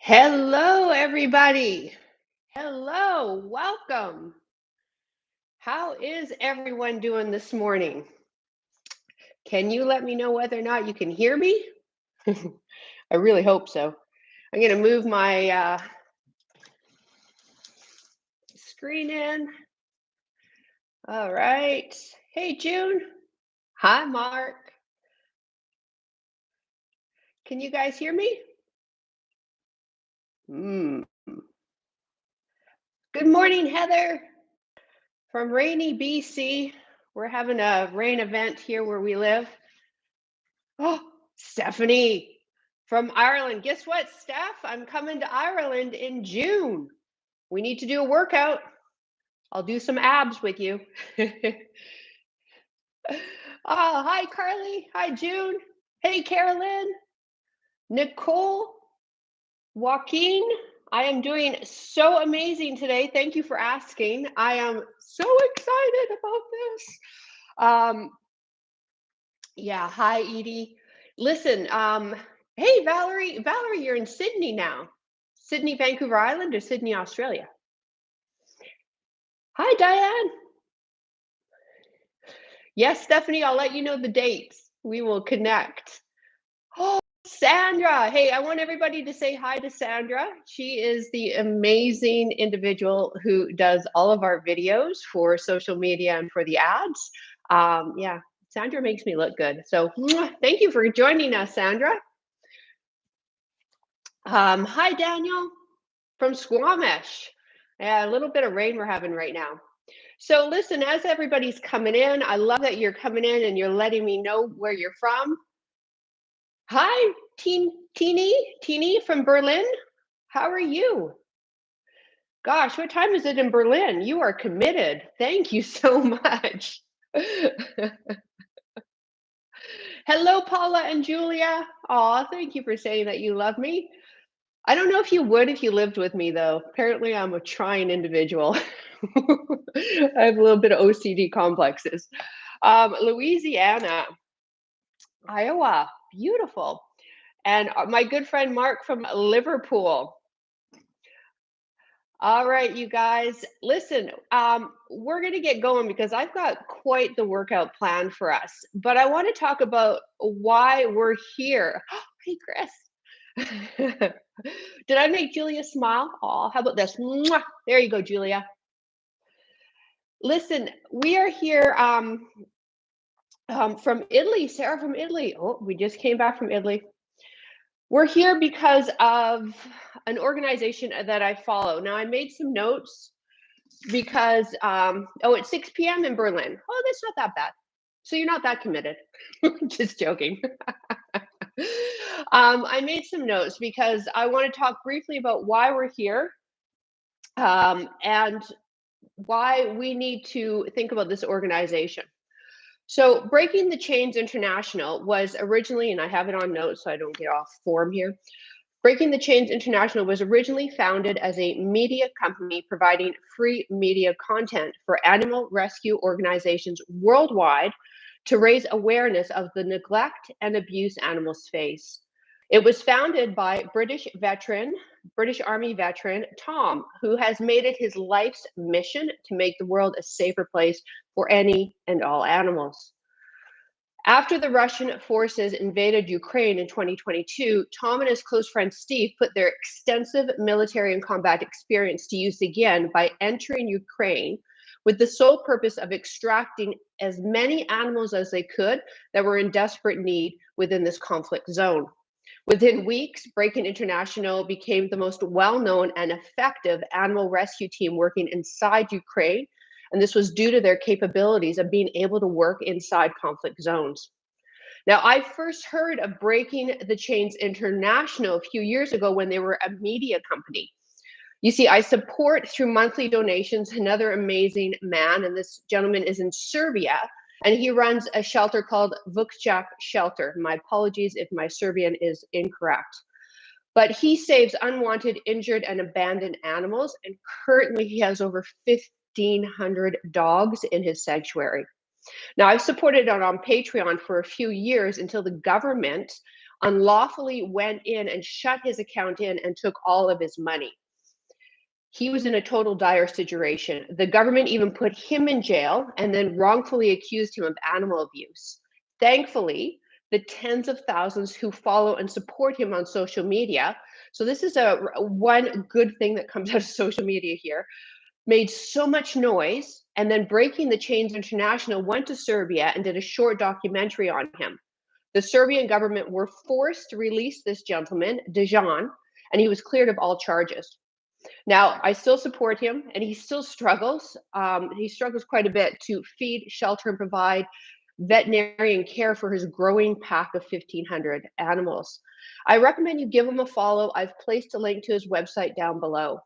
Hello, everybody. Hello, welcome. How is everyone doing this morning? Can you let me know whether or not you can hear me? I really hope so. I'm going to move my screen in. All right. Hey, June. Hi, Mark. Can you guys hear me? Good morning, Heather from rainy BC. We're having a rain event here where we live. Oh, Stephanie from Ireland. Guess what, Steph? I'm coming to Ireland in June. We need to do a workout. I'll do some abs with you. Oh, hi, Carly. Hi, June. Hey, Carolyn. Nicole. Joaquin. I am doing so amazing today. Thank you for asking. I am so excited about this. Yeah, hi, Edie. Listen, hey, Valerie. Valerie, you're in Sydney now. Sydney, Vancouver Island, or Sydney, Australia? Hi, Diane. Yes, Stephanie, I'll let you know the dates. We will connect. Oh, Sandra. Hey, I want everybody to say hi to Sandra. She is the amazing individual who does all of our videos for social media and for the ads. Yeah, Sandra makes me look good. So thank you for joining us, Sandra. Hi, Daniel from Squamish. Yeah, a little bit of rain we're having right now. So listen, as everybody's coming in, I love that you're coming in and you're letting me know where you're from. Hi, Teeny from Berlin. How are you? Gosh, what time is it in Berlin? You are committed. Thank you so much. Hello, Paula and Julia. Aw, thank you for saying that you love me. I don't know if you would if you lived with me, though. Apparently, I'm a trying individual. I have a little bit of OCD complexes. Louisiana, Iowa, beautiful. And my good friend Mark from Liverpool. All right, you guys, listen, we're going to get going because I've got quite the workout plan for us. But I want to talk about why we're here. Hey, Chris. Did I make Julia smile? Oh, how about this? Mwah! There you go, Julia. Listen, we are here from Italy, Sarah from Italy. Oh, we just came back from Italy. We're here because of an organization that I follow. Now, I made some notes because, it's 6 p.m. in Berlin. Oh, that's not that bad. So you're not that committed. Just joking. I made some notes because I want to talk briefly about why we're here and why we need to think about this organization. So Breaking the Chains International was originally, and I have it on notes so I don't get off form here. Breaking the Chains International was originally founded as a media company providing free media content for animal rescue organizations worldwide to raise awareness of the neglect and abuse animals face. It was founded by British Army veteran Tom, who has made it his life's mission to make the world a safer place for any and all animals. After the Russian forces invaded Ukraine in 2022, Tom and his close friend Steve put their extensive military and combat experience to use again by entering Ukraine with the sole purpose of extracting as many animals as they could that were in desperate need within this conflict zone. Within weeks, Breaking International became the most well-known and effective animal rescue team working inside Ukraine, and this was due to their capabilities of being able to work inside conflict zones. Now, I first heard of Breaking the Chains International a few years ago when they were a media company. You see, I support through monthly donations another amazing man, and this gentleman is in Serbia, and he runs a shelter called Vukjak Shelter. My apologies if my Serbian is incorrect. But he saves unwanted, injured, and abandoned animals, and currently he has over 1,500 dogs in his sanctuary. Now, I've supported it on Patreon for a few years until the government unlawfully went in and shut his account in and took all of his money. He was in a total dire situation. The government even put him in jail and then wrongfully accused him of animal abuse. Thankfully, the tens of thousands who follow and support him on social media, so this is one good thing that comes out of social media here, made so much noise, and then Breaking the Chains International went to Serbia and did a short documentary on him. The Serbian government were forced to release this gentleman, Dejan, and he was cleared of all charges. Now, I still support him, and he still struggles. He struggles quite a bit to feed, shelter, and provide veterinarian care for his growing pack of 1,500 animals. I recommend you give him a follow. I've placed a link to his website down below.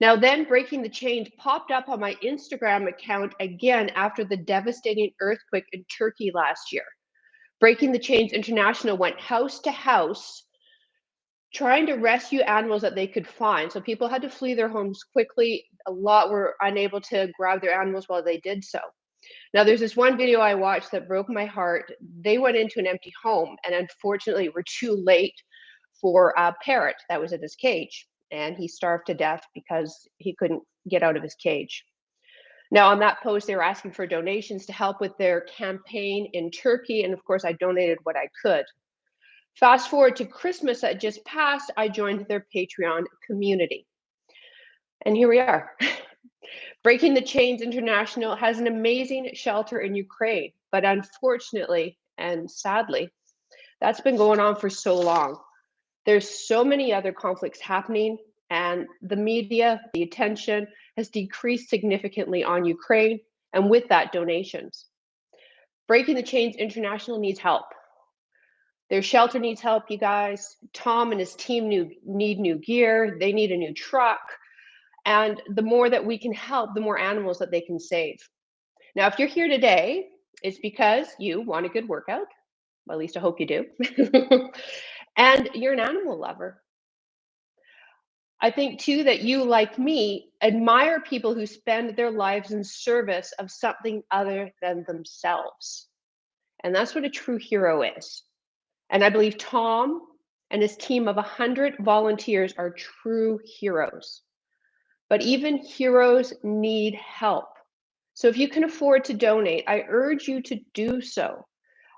Now, then Breaking the Chains popped up on my Instagram account again after the devastating earthquake in Turkey last year. Breaking the Chains International went house to house trying to rescue animals that they could find. So people had to flee their homes quickly. A lot were unable to grab their animals while they did so. Now, there's this one video I watched that broke my heart. They went into an empty home and unfortunately were too late for a parrot that was in his cage. And he starved to death because he couldn't get out of his cage. Now, on that post, they were asking for donations to help with their campaign in Turkey. And of course, I donated what I could. Fast forward to Christmas that just passed, I joined their Patreon community. And here we are. Breaking the Chains International has an amazing shelter in Ukraine, but unfortunately and sadly, that's been going on for so long. There's so many other conflicts happening, and the media, the attention has decreased significantly on Ukraine, and with that, donations. Breaking the Chains International needs help. Their shelter needs help, you guys. Tom and his team need new gear. They need a new truck. And the more that we can help, the more animals that they can save. Now, if you're here today, it's because you want a good workout. Well, at least I hope you do. And you're an animal lover. I think, too, that you, like me, admire people who spend their lives in service of something other than themselves. And that's what a true hero is. And I believe Tom and his team of 100 volunteers are true heroes. But even heroes need help. So if you can afford to donate, I urge you to do so.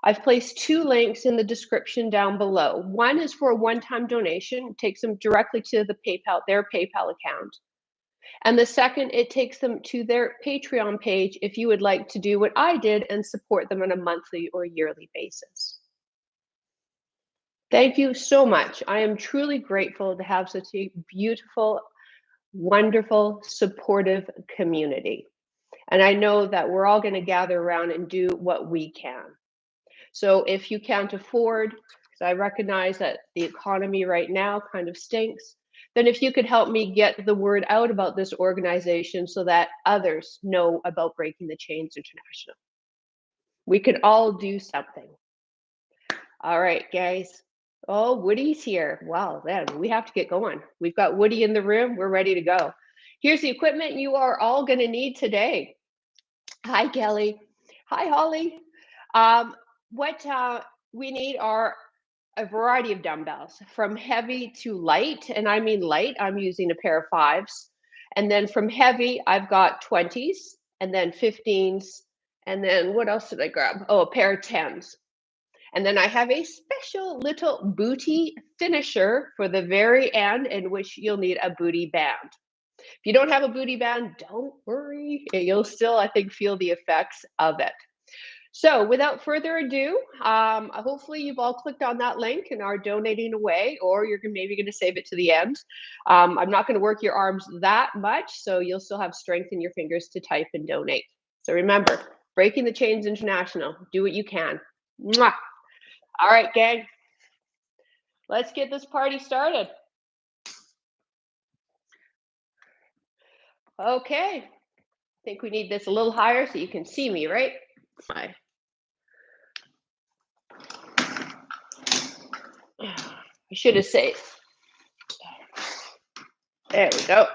I've placed 2 links in the description down below. One is for a one-time donation. It takes them directly to their PayPal account. And the second, it takes them to their Patreon page if you would like to do what I did and support them on a monthly or yearly basis. Thank you so much. I am truly grateful to have such a beautiful, wonderful, supportive community. And I know that we're all going to gather around and do what we can. So if you can't afford, because I recognize that the economy right now kind of stinks, then if you could help me get the word out about this organization so that others know about Breaking the Chains International. We could all do something. All right, guys. Oh, Woody's here. Wow, then we have to get going. We've got Woody in the room. We're ready to go. Here's the equipment you are all going to need today. Hi, Kelly. Hi, Holly. What we need are a variety of dumbbells, from heavy to light. And I mean light, I'm using a pair of 5s. And then from heavy, I've got 20s, and then 15s. And then what else did I grab? Oh, a pair of 10s. And then I have a special little booty finisher for the very end, in which you'll need a booty band. If you don't have a booty band, don't worry. You'll still, I think, feel the effects of it. So without further ado, hopefully you've all clicked on that link and are donating away, or you're maybe going to save it to the end. I'm not going to work your arms that much, so you'll still have strength in your fingers to type and donate. So remember, Breaking the Chains International, do what you can. Mwah! All right, gang, let's get this party started. Okay, I think we need this a little higher so you can see me, right? I should have said. There we go.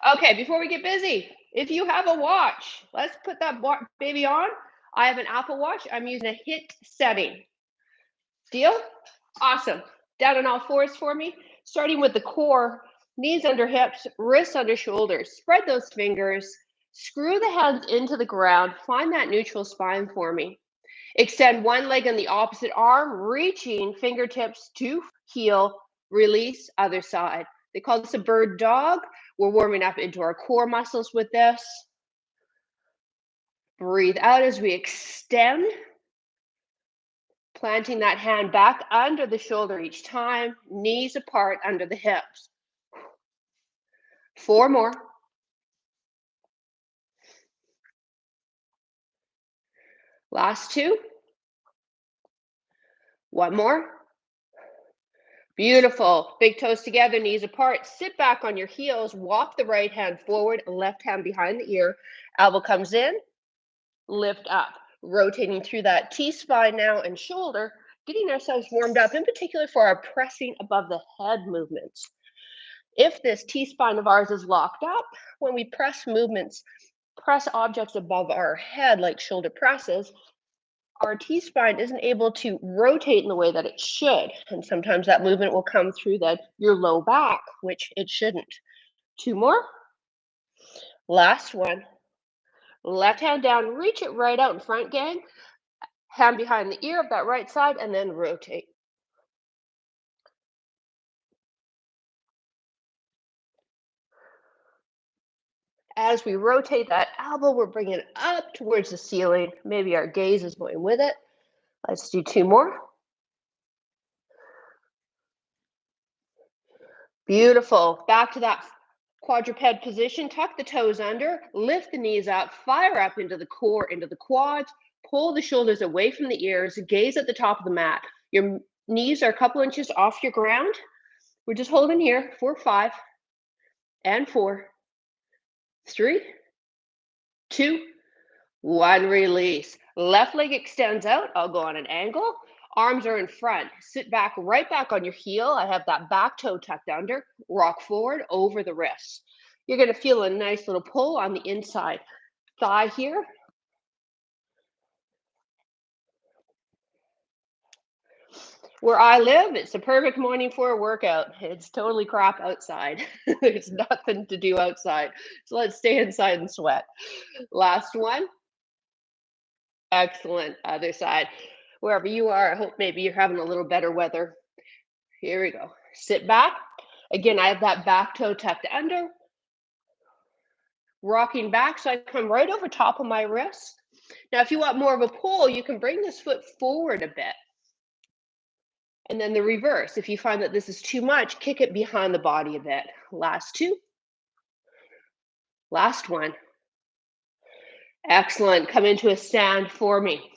Okay, before we get busy, if you have a watch, let's put that baby on. I have an Apple Watch. I'm using a HIIT setting. Deal? Awesome. Down on all fours for me, starting with the core, knees under hips, wrists under shoulders. Spread those fingers. Screw the hands into the ground. Find that neutral spine for me. Extend one leg on the opposite arm, reaching fingertips to heel. Release, other side. They call this a bird dog. We're warming up into our core muscles with this. Breathe out as we extend. Planting that hand back under the shoulder each time, knees apart under the hips. 4 more. Last 2. 1 more. Beautiful. Big toes together, knees apart. Sit back on your heels. Walk the right hand forward, left hand behind the ear. Elbow comes in, lift up. Rotating through that T-spine now and shoulder, getting ourselves warmed up, in particular for our pressing above the head movements. If this T-spine of ours is locked up, when we press movements, press objects above our head like shoulder presses, our T-spine isn't able to rotate in the way that it should. And sometimes that movement will come through your low back, which it shouldn't. 2 more. Last one. Left hand down, reach it right out in front, gang. Hand behind the ear of that right side, and then rotate. As we rotate that elbow, we're bringing it up towards the ceiling. Maybe our gaze is going with it. Let's do 2 more. Beautiful. Back to that quadruped position. Tuck the toes under, lift the knees up, fire up into the core, into the quads, pull the shoulders away from the ears, gaze at the top of the mat. Your knees are a couple inches off your ground. We're just holding here for 5 and 4, 3, 2, 1. Release. Left leg extends out. I'll go on an angle. Arms are in front. Sit back, right back on your heel. I have that back toe tucked under. Rock forward over the wrists. You're going to feel a nice little pull on the inside thigh here. Where I live, it's a perfect morning for a workout. It's totally crap outside. There's nothing to do outside. So let's stay inside and sweat. Last one. Excellent. Other side. Wherever you are, I hope maybe you're having a little better weather. Here we go. Sit back. Again, I have that back toe tucked under. Rocking back, so I come right over top of my wrist. Now, if you want more of a pull, you can bring this foot forward a bit. And then the reverse. If you find that this is too much, kick it behind the body a bit. Last 2. Last 1. Excellent. Come into a stand for me.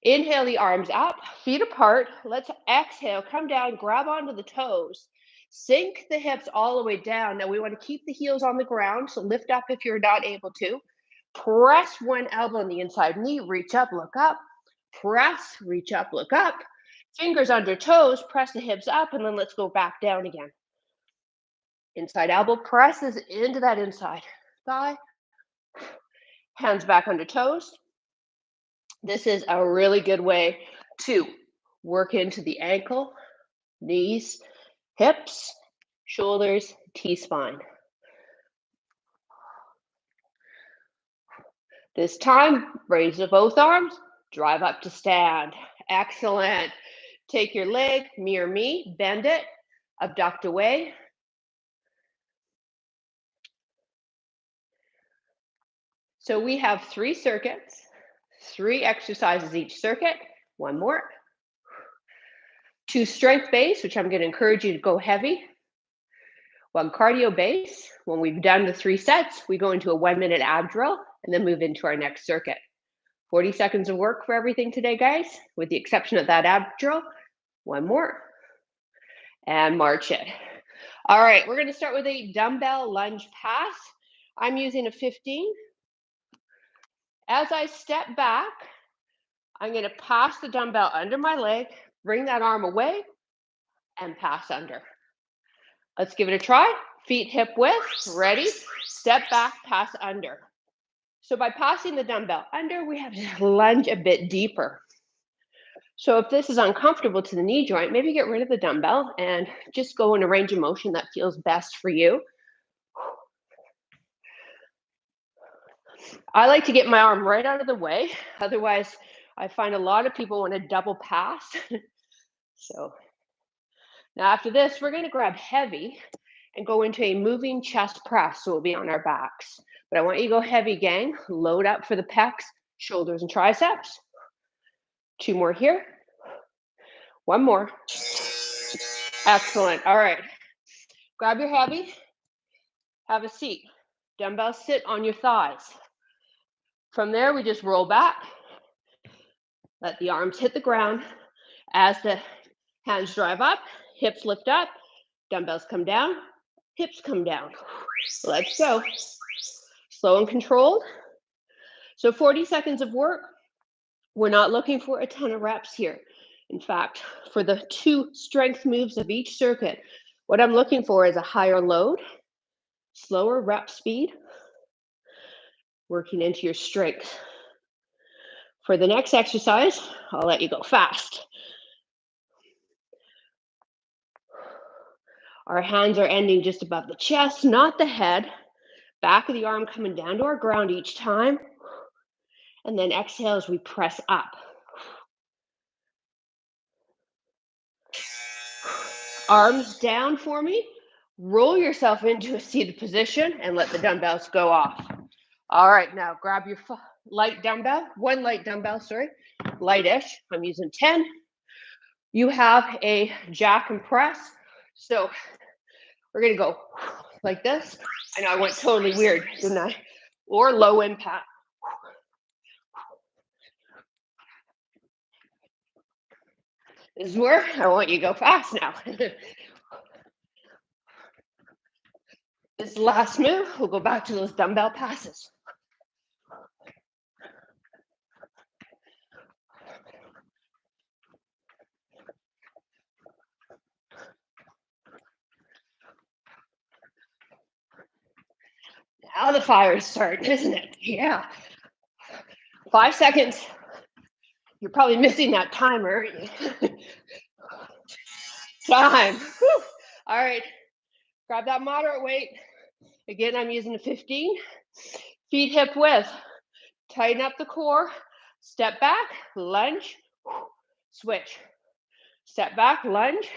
Inhale the arms up, feet apart. Let's exhale, come down, grab onto the toes. Sink the hips all the way down. Now we want to keep the heels on the ground, so lift up if you're not able to. Press one elbow on the inside knee, reach up, look up. Press, reach up, look up. Fingers under toes, press the hips up, and then let's go back down again. Inside elbow presses into that inside thigh. Hands back under toes. This is a really good way to work into the ankle, knees, hips, shoulders, T-spine. This time, raise both arms, drive up to stand. Excellent. Take your leg, mirror me, bend it, abduct away. So we have 3 circuits, 3 exercises each circuit. 1 more. 2 strength base, which I'm going to encourage you to go heavy. 1 cardio base. When we've done the 3 sets, we go into a 1-minute ab drill and then move into our next circuit. 40 seconds of work for everything today, guys, with the exception of that ab drill. 1 more. And march it. All right, we're going to start with a dumbbell lunge pass. I'm using a 15. As I step back, I'm going to pass the dumbbell under my leg, bring that arm away, and pass under. Let's give it a try. Feet hip width, ready? Step back, pass under. So by passing the dumbbell under, we have to lunge a bit deeper. So if this is uncomfortable to the knee joint, maybe get rid of the dumbbell and just go in a range of motion that feels best for you. I like to get my arm right out of the way. Otherwise, I find a lot of people want to double pass. So now after this, we're going to grab heavy and go into a moving chest press. So we'll be on our backs. But I want you to go heavy, gang. Load up for the pecs, shoulders, and triceps. 2 more here. 1 more. Excellent. All right. Grab your heavy. Have a seat. Dumbbells sit on your thighs. From there, we just roll back. Let the arms hit the ground. As the hands drive up, hips lift up, dumbbells come down, hips come down. Let's go. Slow and controlled. So 40 seconds of work. We're not looking for a ton of reps here. In fact, for the 2 strength moves of each circuit, what I'm looking for is a higher load, slower rep speed, working into your strength. For the next exercise, I'll let you go fast. Our hands are ending just above the chest, not the head. Back of the arm coming down to our ground each time. And then exhale as we press up. Arms down for me. Roll yourself into a seated position and let the dumbbells go off. All right, now grab your light dumbbell, 1 light dumbbell, sorry, lightish. I'm using 10. You have a jack and press. So we're gonna go like this. I know I went totally weird, didn't I? Or low impact. This is where I want you to go fast now. This last move, we'll go back to those dumbbell passes. Now the fire is starting, isn't it? Yeah. 5 seconds. You're probably missing that timer. Time. Whew. All right. Grab that moderate weight. Again, I'm using a 15. Feet hip width. Tighten up the core. Step back, lunge, switch. Step back, lunge,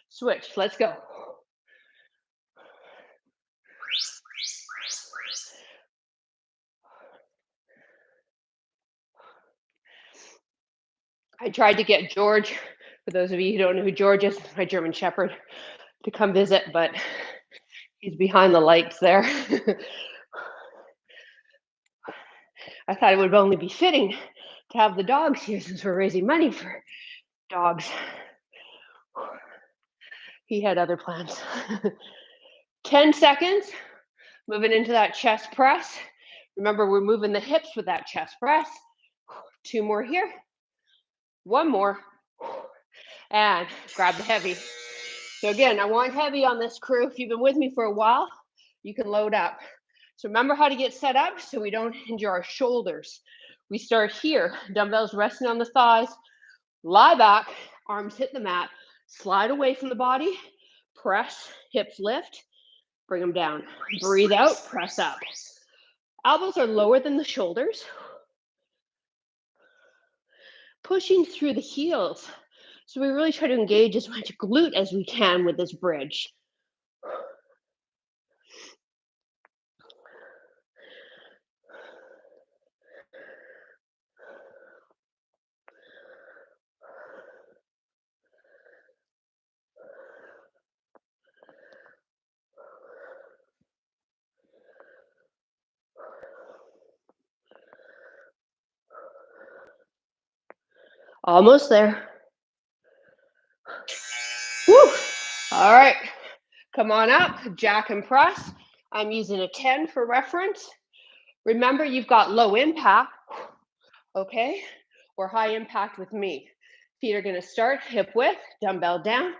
switch. Let's go. I tried to get George, for those of you who don't know who George is, my German Shepherd, to come visit, but he's behind the lights there. I thought it would only be fitting to have the dogs here since we're raising money for dogs. He had other plans. 10 seconds, moving into that chest press. Remember, we're moving the hips with that chest press. 2 more here. 1 more. And grab the heavy. So again, I want heavy on this crew. If you've been with me for a while, you can load up. So remember how to get set up so we don't injure our shoulders. We start here, dumbbells resting on the thighs, lie back, arms hit the mat, slide away from the body, press, hips lift, bring them down. Breathe out, press up. Elbows are lower than the shoulders. Pushing through the heels. So we really try to engage as much glute as we can with this bridge. Almost there. Woo! All right, come on up, jack and press. I'm using a 10 for reference. Remember, you've got low impact, okay, or high impact with me. Feet are gonna start hip width, dumbbell down.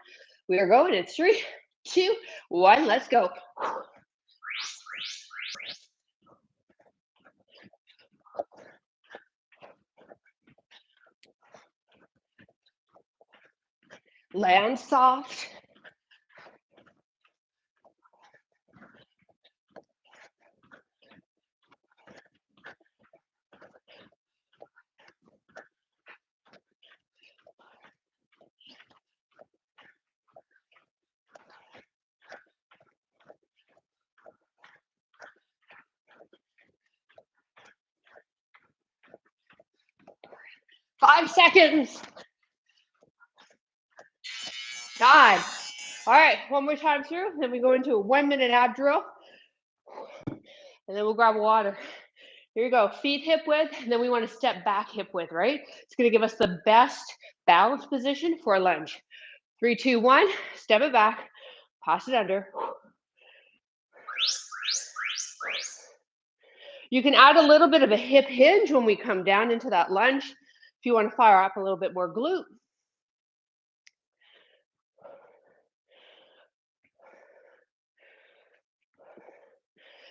We are going in 3, 2, 1. Let's go. Land soft. Five seconds. God. All right, one more time through. Then we go into a 1-minute ab drill. And then we'll grab water. Here you go, feet hip width, and then we want to step back hip width, right? It's going to give us the best balance position for a lunge. 3, 2, 1, step it back, pass it under. You can add a little bit of a hip hinge when we come down into that lunge if you want to fire up a little bit more glute.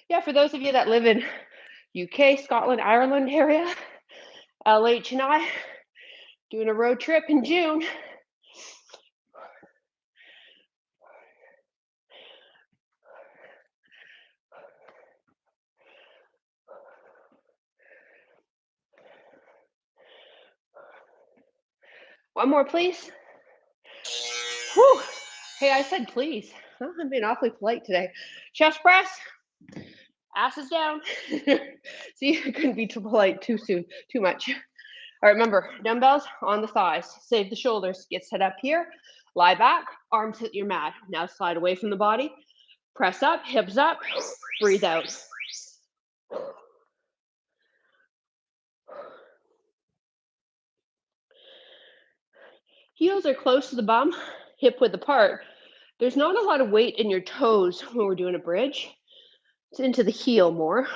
Yeah, for those of you that live in UK, Scotland, Ireland area, LH and I doing a road trip in June. One more, please. Whew. Hey, I said please. I'm being awfully polite today. Chest press, asses down. See, I couldn't be too polite too soon, too much. All right, remember, dumbbells on the thighs. Save the shoulders. Get set up here. Lie back, arms hit your mat. Now slide away from the body. Press up, hips up, breathe out. Heels are close to the bum, hip width apart. There's not a lot of weight in your toes when we're doing a bridge. It's into the heel more.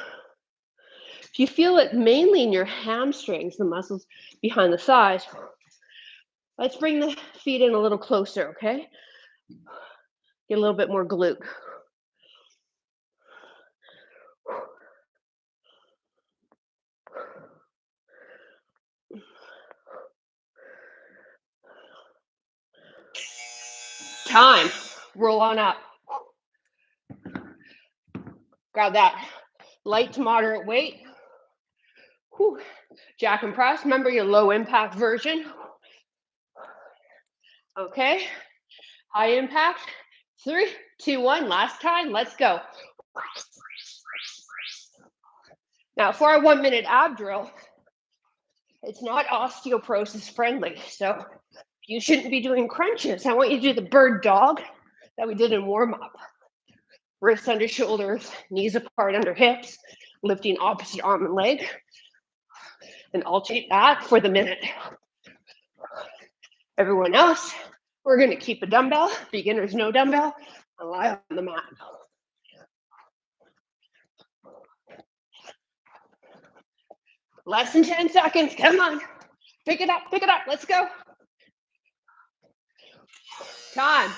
If you feel it mainly in your hamstrings, the muscles behind the thighs, let's bring the feet in a little closer, okay? Get a little bit more glute. Time. Roll on up. Grab that light to moderate weight. Whew. Jack and press. Remember your low impact version. Okay. High impact. 3, 2, 1. Last time. Let's go. Now, for our 1-minute ab drill, it's not osteoporosis friendly. So you shouldn't be doing crunches. I want you to do the bird dog that we did in warm up. Wrists under shoulders, knees apart under hips, lifting opposite arm and leg. And alternate that for the minute. Everyone else, we're going to keep a dumbbell. Beginners, no dumbbell. And lie on the mat. Less than 10 seconds. Come on. Pick it up. Pick it up. Let's go. Time.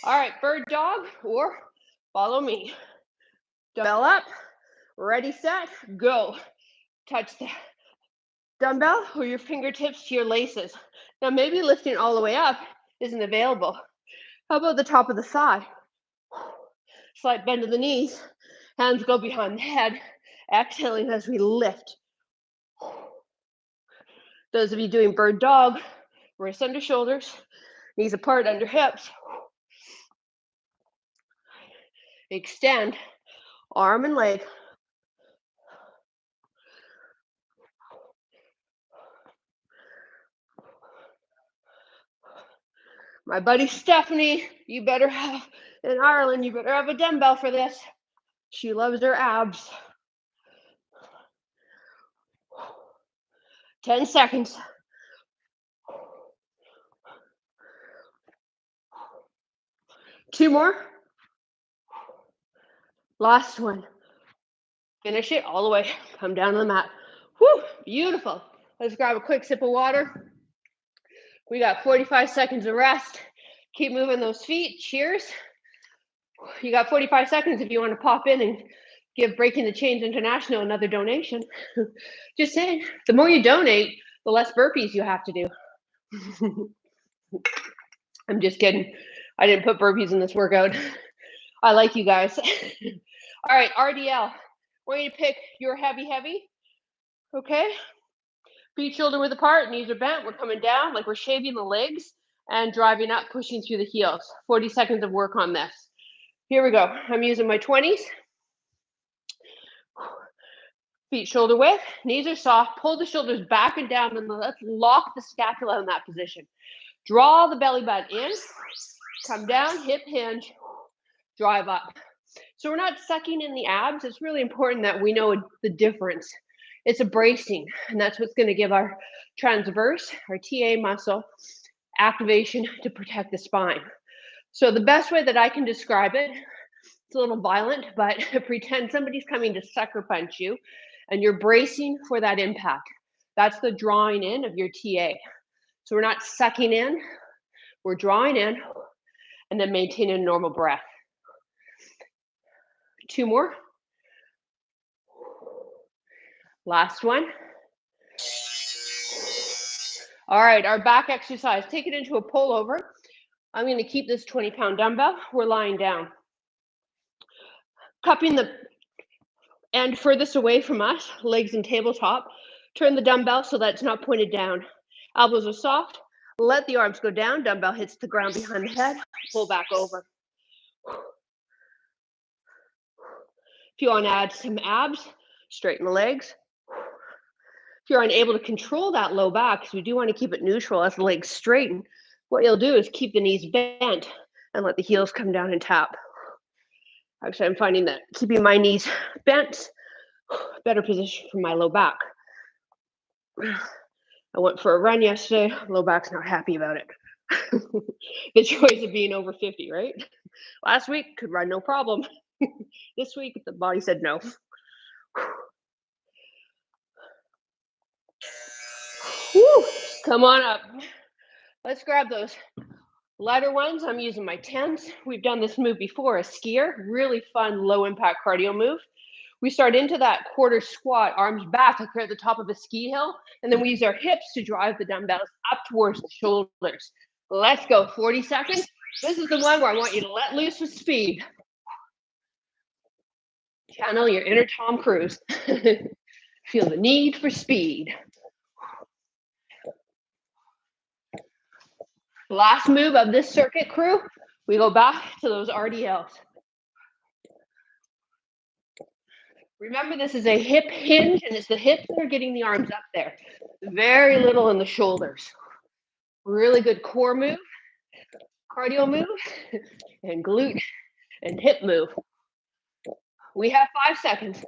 All right, bird dog or follow me. Dumbbell up. Ready, set, go. Touch the dumbbell or your fingertips to your laces. Now, maybe lifting all the way up isn't available. How about the top of the thigh? Slight bend of the knees. Hands go behind the head. Exhaling as we lift. Those of you doing bird dog, wrists under shoulders, knees apart under hips. Extend, arm and leg. My buddy Stephanie, you better have, in Ireland, you better have a dumbbell for this. She loves her abs. 10 seconds. Two more. Last one. Finish it all the way. Come down to the mat. Whew, beautiful. Let's grab a quick sip of water. We got 45 seconds of rest. Keep moving those feet. Cheers. You got 45 seconds if you want to pop in and give Breaking the Chains International another donation. Just saying, the more you donate, the less burpees you have to do. I'm just kidding. I didn't put burpees in this workout. I like you guys. All right, RDL. I want you to pick your heavy. Okay. Feet shoulder width apart, knees are bent. We're coming down like we're shaving the legs and driving up, pushing through the heels. 40 seconds of work on this. Here we go. I'm using my 20s. Feet shoulder width, knees are soft. Pull the shoulders back and down, and let's lock the scapula in that position. Draw the belly button in, come down, hip hinge, drive up. So we're not sucking in the abs. It's really important that we know the difference. It's a bracing, and that's what's going to give our transverse, our TA muscle, activation to protect the spine. So the best way that I can describe it, it's a little violent, but pretend somebody's coming to sucker punch you, and you're bracing for that impact. That's the drawing in of your TA. So we're not sucking in, we're drawing in, and then maintaining a normal breath. 2 more. Last one. All right, our back exercise. Take it into a pullover. I'm going to keep this 20-pound dumbbell. We're lying down. Cupping the end furthest away from us, legs and tabletop. Turn the dumbbell so that it's not pointed down. Elbows are soft. Let the arms go down. Dumbbell hits the ground behind the head. Pull back over. If you want to add some abs, straighten the legs. If you're unable to control that low back, because we do want to keep it neutral as the legs straighten, what you'll do is keep the knees bent and let the heels come down and tap. Actually, I'm finding that keeping my knees bent, better position for my low back. I went for a run yesterday. Low back's not happy about it. The choice of being over 50, right? Last week, could run no problem. This week, the body said no. Woo, come on up. Let's grab those lighter ones. I'm using my 10s. We've done this move before, a skier. Really fun, low impact cardio move. We start into that quarter squat, arms back like we're at the top of a ski hill. And then we use our hips to drive the dumbbells up towards the shoulders. Let's go, 40 seconds. This is the one where I want you to let loose with speed. Channel your inner Tom Cruise. Feel the need for speed. Last move of this circuit, crew, we go back to those RDLs. Remember, this is a hip hinge, and it's the hips that are getting the arms up there. Very little in the shoulders. Really good core move, cardio move, and glute and hip move. We have 5 seconds.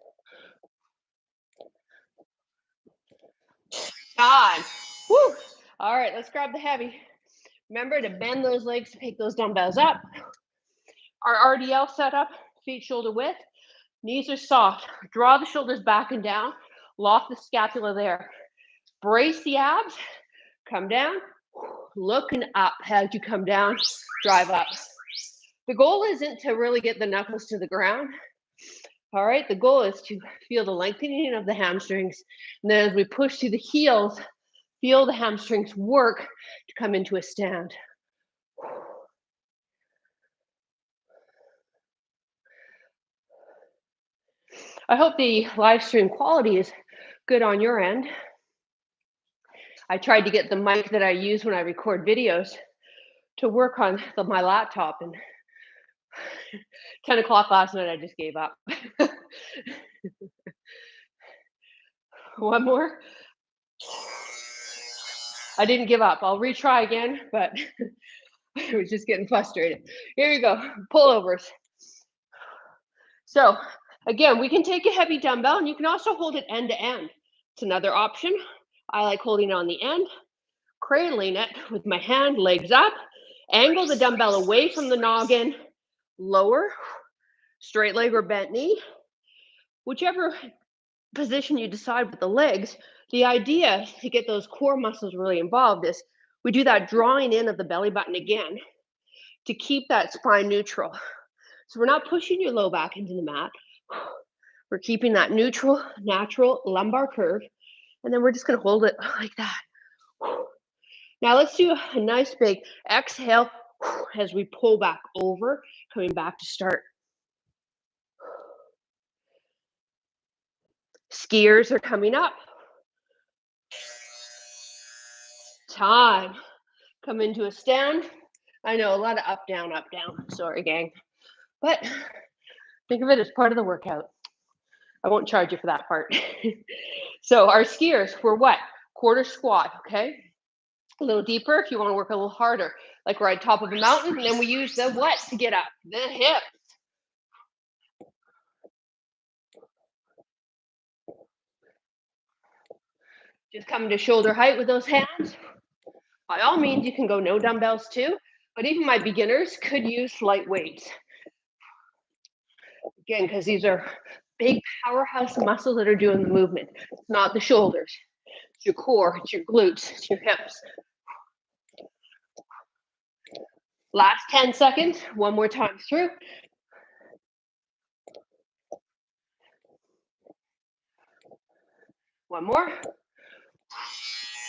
Time. Woo. All right, let's grab the heavy. Remember to bend those legs to pick those dumbbells up. Our RDL setup, feet shoulder width. Knees are soft. Draw the shoulders back and down. Lock the scapula there. Brace the abs. Come down. Looking up as you come down. Drive up. The goal isn't to really get the knuckles to the ground. All right, the goal is to feel the lengthening of the hamstrings. And then as we push through the heels, feel the hamstrings work to come into a stand. I hope the live stream quality is good on your end. I tried to get the mic that I use when I record videos to work on my laptop, and 10 o'clock last night, I just gave up. One more. I didn't give up. I'll retry again, but I was just getting frustrated. Here we go, pullovers. So again, we can take a heavy dumbbell, and you can also hold it end to end. It's another option. I like holding it on the end, cradling it with my hand, legs up, angle the dumbbell away from the noggin, lower, straight leg or bent knee. Whichever position you decide with the legs, the idea to get those core muscles really involved is we do that drawing in of the belly button again to keep that spine neutral. So we're not pushing your low back into the mat. We're keeping that neutral, natural lumbar curve. And then we're just gonna hold it like that. Now let's do a nice big exhale as we pull back over, coming back to start. Skiers are coming up. Time. Come into a stand. I know a lot of up, down, sorry gang. But think of it as part of the workout. I won't charge you for that part. So our skiers, we're what? Quarter squat, okay? A little deeper if you want to work a little harder. Like we're at top of a mountain, and then we use the what to get up? The hips. Just come to shoulder height with those hands. By all means, you can go no dumbbells too, but even my beginners could use light weights. Again, because these are big powerhouse muscles that are doing the movement. It's not the shoulders. It's your core, it's your glutes, it's your hips. Last 10 seconds, one more time through. One more.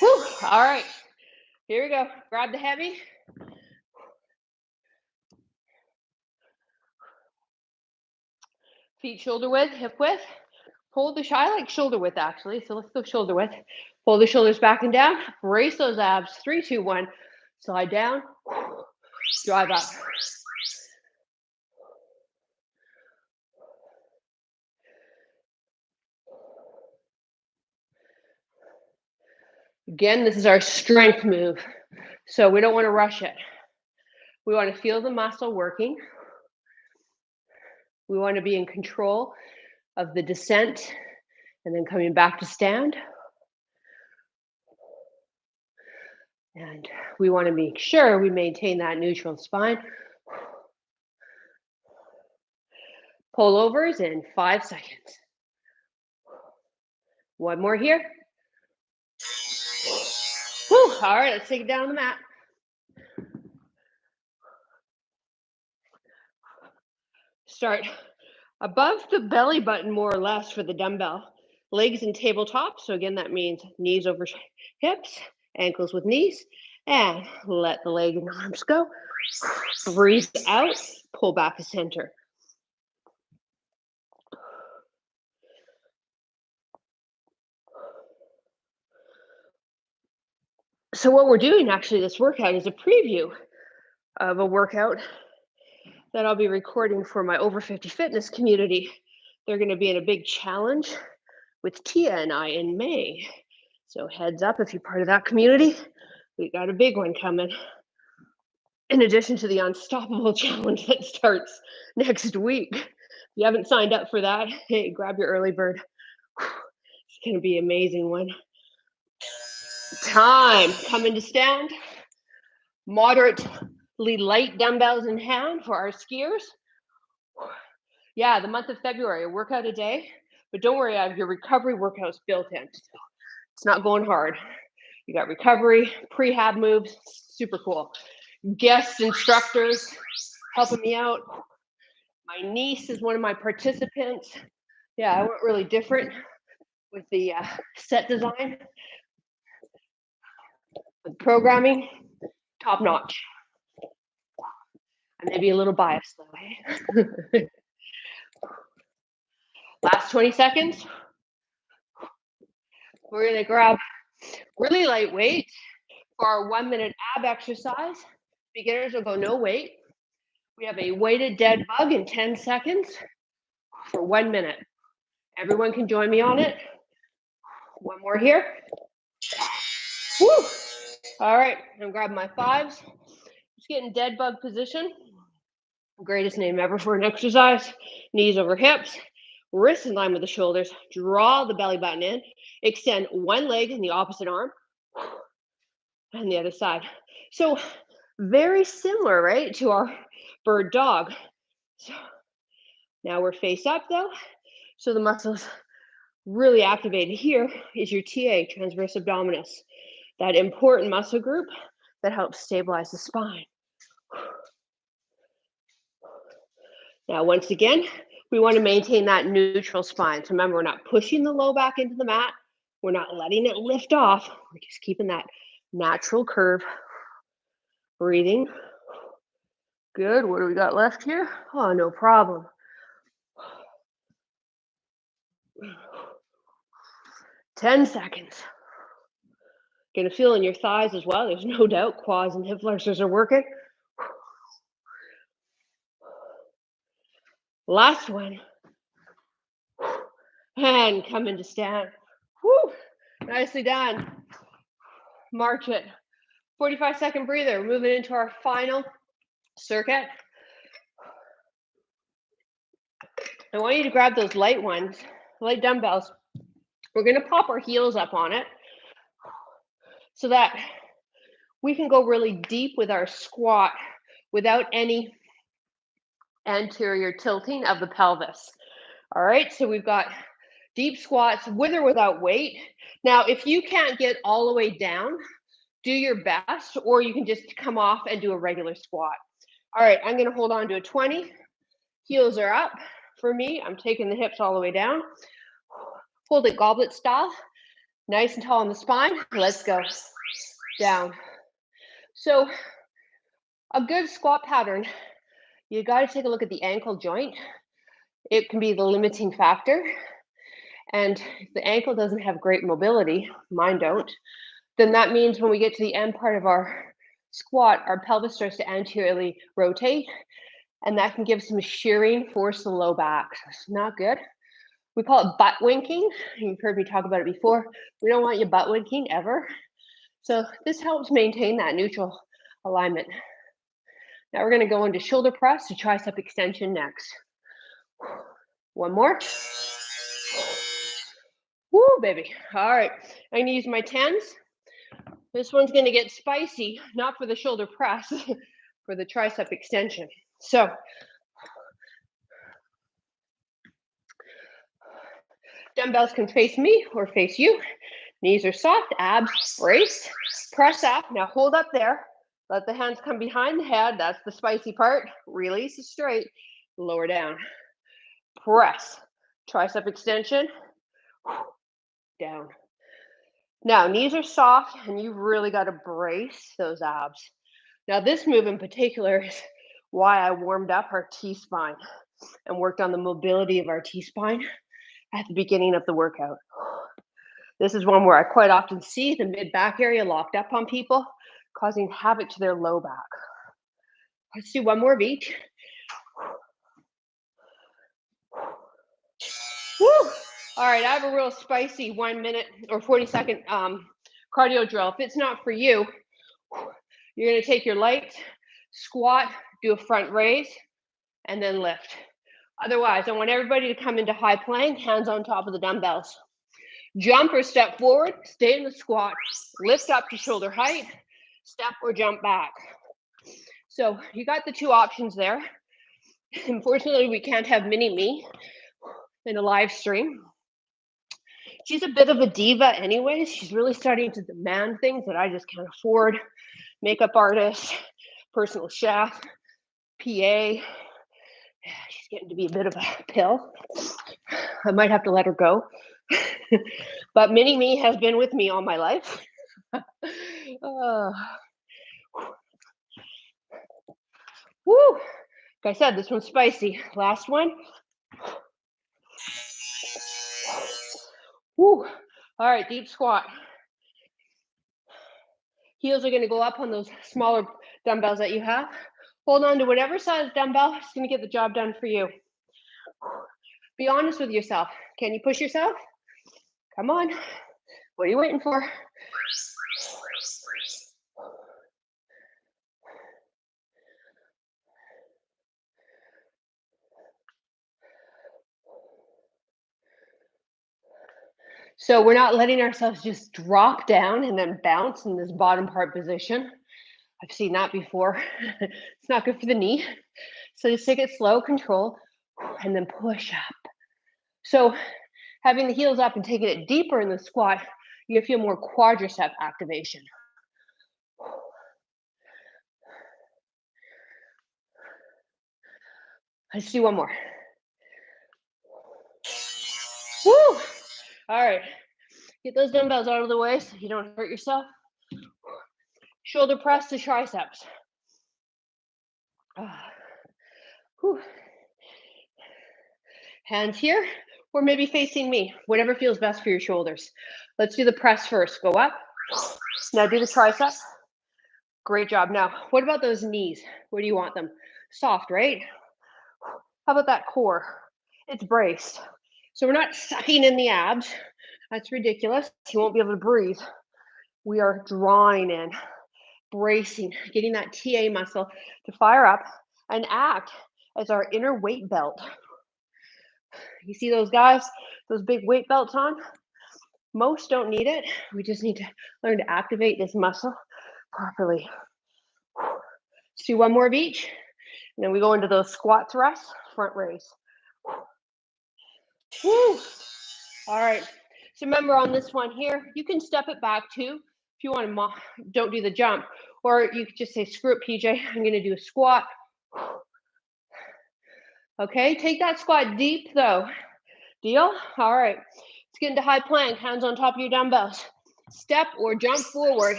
Whew. All right, here we go. Grab the heavy. Feet shoulder width, hip width. Pull the, I like shoulder width actually, so let's go shoulder width. Pull the shoulders back and down. Brace those abs. 3, 2, 1. Slide down. Drive up. Again, this is our strength move, so we don't want to rush it. We want to feel the muscle working. We want to be in control of the descent and then coming back to stand. And we want to make sure we maintain that neutral spine. Pullovers in 5 seconds. One more here. Whew. All right, let's take it down on the mat. Start above the belly button, more or less, for the dumbbell. Legs in tabletop. So again, that means knees over hips, ankles with knees, and let the leg and arms go. Breathe out, pull back to center. So what we're doing actually, this workout is a preview of a workout that I'll be recording for my over 50 fitness community. They're going to be in a big challenge with Tia and I in May. So heads up if you're part of that community, we got a big one coming. In addition to the Unstoppable Challenge that starts next week. If you haven't signed up for that, hey, grab your early bird. It's going to be an amazing one. Time. Come into stand. Moderately light dumbbells in hand for our skiers. Yeah, the month of February, a workout a day. But don't worry, I have your recovery workouts built in. It's not going hard. You got recovery, prehab moves, super cool. Guest instructors helping me out. My niece is one of my participants. Yeah, I went really different with the set design. With programming, top notch. I may be a little biased though, eh? Last 20 seconds. We're gonna grab really light weight for our 1 minute ab exercise. Beginners will go no weight. We have a weighted dead bug in 10 seconds for 1 minute. Everyone can join me on it. One more here. Woo! All right, I'm grabbing my fives. Just get in dead bug position. Greatest name ever for an exercise. Knees over hips, wrists in line with the shoulders. Draw the belly button in. Extend one leg in the opposite arm and the other side. So very similar, right, to our bird dog. So now we're face up though. So the muscles really activated here is your TA, transverse abdominis, that important muscle group that helps stabilize the spine. Now, once again, we want to maintain that neutral spine. So remember, we're not pushing the low back into the mat. We're not letting it lift off. We're just keeping that natural curve. Breathing. Good. What do we got left here? Oh, no problem. 10 seconds. Get a feel in your thighs as well. There's no doubt quads and hip flexors are working. Last one. And come into stand. Woo! Nicely done. March it. 45-second breather. We're moving into our final circuit. I want you to grab those light ones, light dumbbells. We're going to pop our heels up on it so that we can go really deep with our squat without any anterior tilting of the pelvis. All right, so we've got deep squats with or without weight. Now, if you can't get all the way down, do your best, or you can just come off and do a regular squat. All right, I'm going to hold on to a 20. Heels are up. For me, I'm taking the hips all the way down. Hold it goblet style. Nice and tall on the spine. Let's go. Down. So a good squat pattern, you got to take a look at the ankle joint. It can be the limiting factor. And if the ankle doesn't have great mobility, mine don't, then that means when we get to the end part of our squat, our pelvis starts to anteriorly rotate, and that can give some shearing force to the low back. So it's not good. We call it butt winking. You've heard me talk about it before. We don't want you butt winking ever. So this helps maintain that neutral alignment. Now we're going to go into shoulder press to tricep extension next. One more. Woo, baby. All right. I'm going to use my 10s. This one's going to get spicy, not for the shoulder press, for the tricep extension. So dumbbells can face me or face you. Knees are soft, abs brace, press up. Now hold up there. Let the hands come behind the head. That's the spicy part. Release it straight. Lower down. Press. Tricep extension. Down. Now knees are soft and you've really got to brace those abs. Now this move in particular is why I warmed up our T-spine and worked on the mobility of our T-spine at the beginning of the workout. This is one where I quite often see the mid-back area locked up on people, causing havoc to their low back. Let's do one more of each. Woo! All right, I have a real spicy 1 minute or 40-second cardio drill. If it's not for you, you're going to take your light, squat, do a front raise, and then lift. Otherwise, I want everybody to come into high plank, hands on top of the dumbbells. Jump or step forward, stay in the squat, lift up to shoulder height, step or jump back. So you got the two options there. Unfortunately, we can't have mini me in a live stream. She's a bit of a diva anyways. She's really starting to demand things that I just can't afford. Makeup artist, personal chef, PA. She's getting to be a bit of a pill. I might have to let her go. But mini me has been with me all my life. Woo! Like I said, this one's spicy. Last one. Woo! All right, deep squat. Heels are going to go up on those smaller dumbbells that you have. Hold on to whatever size dumbbell is going to get the job done for you. Be honest with yourself. Can you push yourself? Come on. What are you waiting for? So we're not letting ourselves just drop down and then bounce in this bottom part position. I've seen that before. It's not good for the knee. So just take it slow, control, and then push up. So having the heels up and taking it deeper in the squat, you feel more quadricep activation. Let's do one more. Woo! All right. Get those dumbbells out of the way so you don't hurt yourself. Shoulder press to triceps. Whew. Hands here, or maybe facing me, whatever feels best for your shoulders. Let's do the press first. Go up. Now do the tricep. Great job. Now, what about those knees? Where do you want them? Soft, right? How about that core? It's braced. So we're not sucking in the abs. That's ridiculous. You won't be able to breathe. We are drawing in, bracing, getting that TA muscle to fire up and act as our inner weight belt. You see those guys, those big weight belts on? Most don't need it. We just need to learn to activate this muscle properly. Let's do one more of each. And then we go into those squat thrusts, front raise. Woo. All right. So remember on this one here, you can step it back too. If you want to, don't do the jump. Or you could just say, screw it, PJ. I'm going to do a squat. Okay, take that squat deep though. Deal? All right. Let's get into high plank. Hands on top of your dumbbells. Step or jump forward.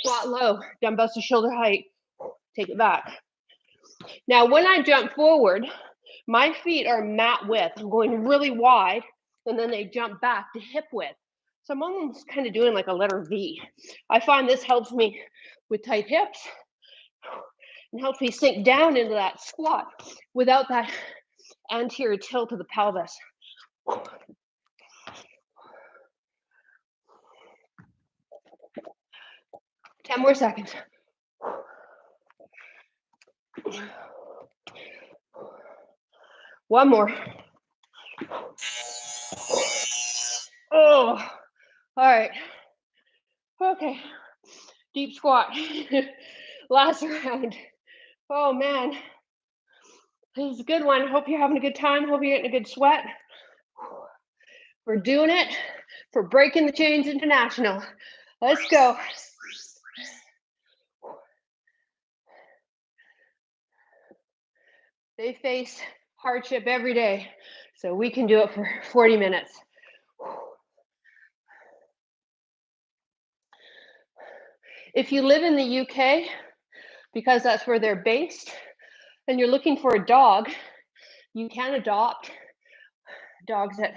Squat low. Dumbbells to shoulder height. Take it back. Now, when I jump forward, my feet are mat width. I'm going really wide, and then they jump back to hip width. So I'm almost kind of doing like a letter V. I find this helps me with tight hips and helps me sink down into that squat without that anterior tilt of the pelvis. 10 more seconds. One more. Oh, all right. Okay, deep squat. Last round. Oh man, this is a good one. Hope you're having a good time. Hope you're getting a good sweat. We're doing it for Breaking the Chains International. Let's go. They face hardship every day, so we can do it for 40 minutes. If you live in the UK, because that's where they're based, and you're looking for a dog, you can adopt dogs that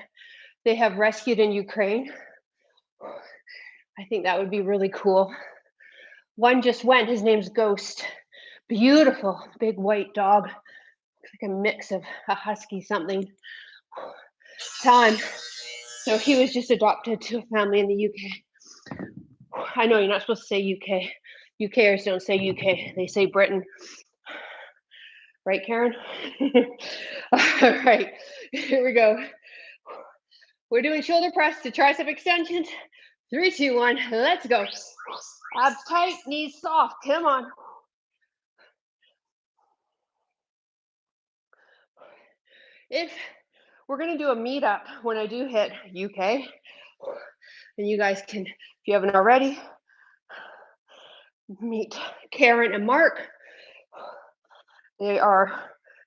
they have rescued in Ukraine. I think that would be really cool. One just went, his name's Ghost. Beautiful, big white dog. Looks like a mix of a husky something. Time. So he was just adopted to a family in the UK. I know you're not supposed to say UK. UKers don't say UK, they say Britain. Right, Karen? All right, here we go. We're doing shoulder press to tricep extensions. 3, 2, 1, let's go. Abs tight, knees soft, come on. If we're gonna do a meetup when I do hit UK, and you guys can, if you haven't already, meet Karen and Mark. They are a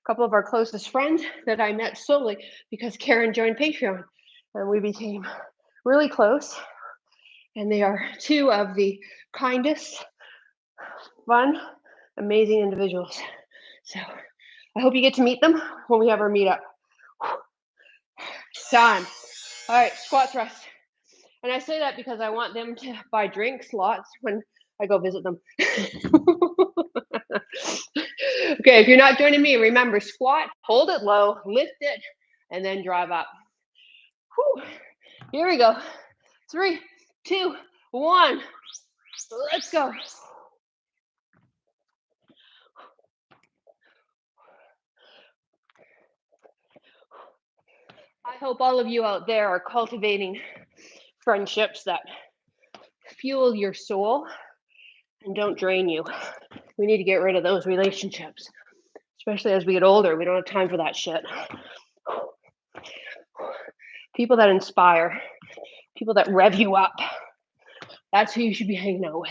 couple of our closest friends that I met solely because Karen joined Patreon, and we became really close. And they are two of the kindest, fun, amazing individuals. So I hope you get to meet them when we have our meetup. Time. All right, squat thrust. And I say that because I want them to buy drinks lots when I go visit them. Okay, if you're not joining me, remember squat, hold it low, lift it, and then drive up. Whew. Here we go. 3, 2, 1. Let's go. I hope all of you out there are cultivating friendships that fuel your soul and don't drain you. We need to get rid of those relationships, especially as we get older. We don't have time for that shit. People that inspire, people that rev you up. That's who you should be hanging out with.